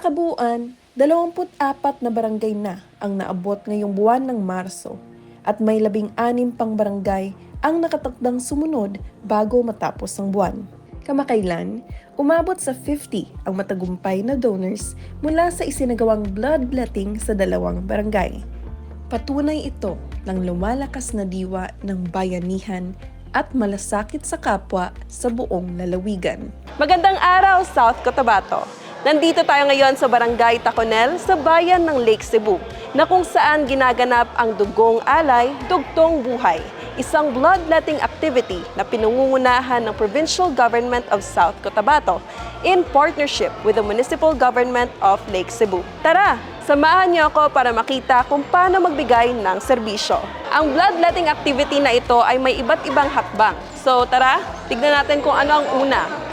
Sa kabuuan, 24 na barangay na ang naabot ngayong buwan ng Marso at may 16 pang barangay ang nakatakdang sumunod bago matapos ang buwan. Kamakailan, umabot sa 50 ang matagumpay na donors mula sa isinagawang bloodletting sa 2 barangay. Patunay ito ng lumalakas na diwa ng bayanihan at malasakit sa kapwa sa buong lalawigan. Magandang araw, South Cotabato! Nandito tayo ngayon sa Barangay Taconel sa bayan ng Lake Cebu, na kung saan ginaganap ang Dugong Alay, Dugtong Buhay, isang bloodletting activity na pinangungunahan ng Provincial Government of South Cotabato in partnership with the Municipal Government of Lake Cebu. Tara, samahan niyo ako para makita kung paano magbigay ng serbisyo. Ang bloodletting activity na ito ay may iba't ibang hakbang. So tara, tignan natin kung ano ang una.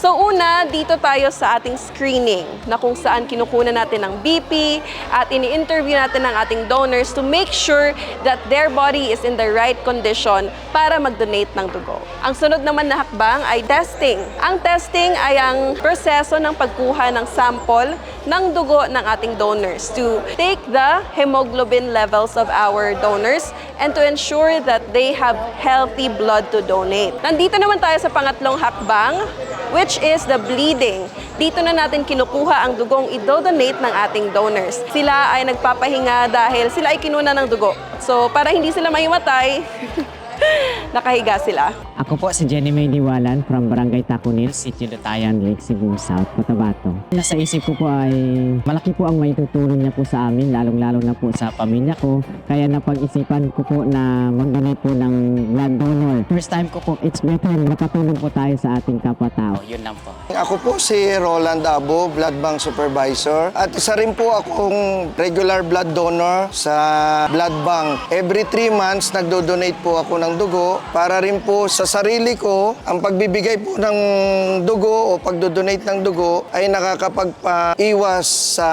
So una, dito tayo sa ating screening na kung saan kinukunan natin ng BP at ini-interview natin ang ating donors to make sure that their body is in the right condition para mag-donate ng dugo. Ang sunod naman na hakbang ay testing. Ang testing ay ang proseso ng pagkuha ng sample ng dugo ng ating donors to take the hemoglobin levels of our donors and to ensure that they have healthy blood to donate. Nandito naman tayo sa pangatlong hakbang, which is the bleeding. Dito na natin kinukuha ang dugong i-donate ng ating donors. Sila ay nagpapahinga dahil sila ay kinuna ng dugo. So para hindi sila maimatay, nakahiga sila. Ako po si Jenny May Diwalan from Barangay Taconel, City Lutayan, Lake Cebu, South Cotabato. Nasa isip ko po ay malaki po ang maitutulong niya po sa amin, lalong-lalo na po sa pamilya ko. Kaya napag-isipan ko po na mag-donate po ng blood donor. First time ko po, it's better makatulong po tayo sa ating kapwa-tao. Yun lang po. Ako po si Roland Abo, Blood Bank Supervisor. At isa rin po akong regular blood donor sa Blood Bank. Every 3 months, nagdo-donate po ako ng dugo para rin po sa sarili ko. Ang pagbibigay po ng dugo o pagdo-donate ng dugo ay nakakapagpaiwas sa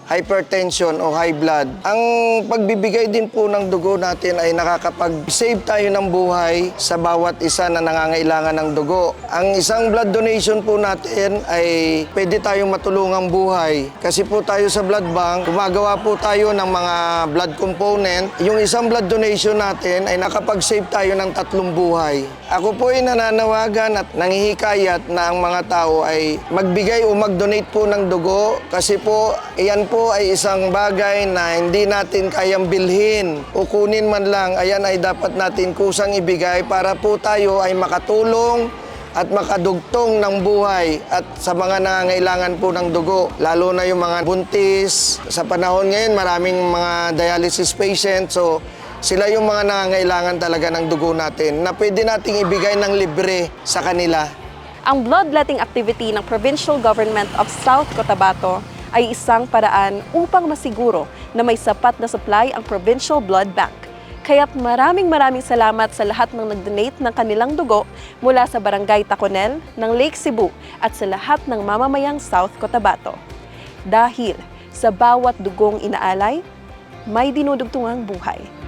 hypertension o high blood. Ang pagbibigay din po ng dugo natin ay nakakapag-save tayo ng buhay sa bawat isa na nangangailangan ng dugo. Ang isang blood donation po natin ay pwede tayong matulungang buhay. Kasi po tayo sa blood bank, gumagawa po tayo ng mga blood component. Yung isang blood donation natin ay nakapag-save tayo ng 3 buhay. Ako po ay nananawagan at nangihikayat na ang mga tao ay magbigay o mag-donate po ng dugo kasi po iyan po ay isang bagay na hindi natin kayang bilhin o kunin man lang. Ayan ay dapat natin kusang ibigay para po tayo ay makatulong at makadugtong ng buhay at sa mga nangangailangan po ng dugo. Lalo na yung mga buntis. Sa panahon ngayon maraming mga dialysis patients, so sila yung mga nangangailangan talaga ng dugo natin na pwede nating ibigay ng libre sa kanila. Ang bloodletting activity ng Provincial Government of South Cotabato ay isang paraan upang masiguro na may sapat na supply ang Provincial Blood Bank. Kaya't maraming salamat sa lahat ng nag-donate ng kanilang dugo mula sa Barangay Taconel ng Lake Cebu at sa lahat ng mamamayang South Cotabato. Dahil sa bawat dugong inaalay, may dinudugtungang buhay.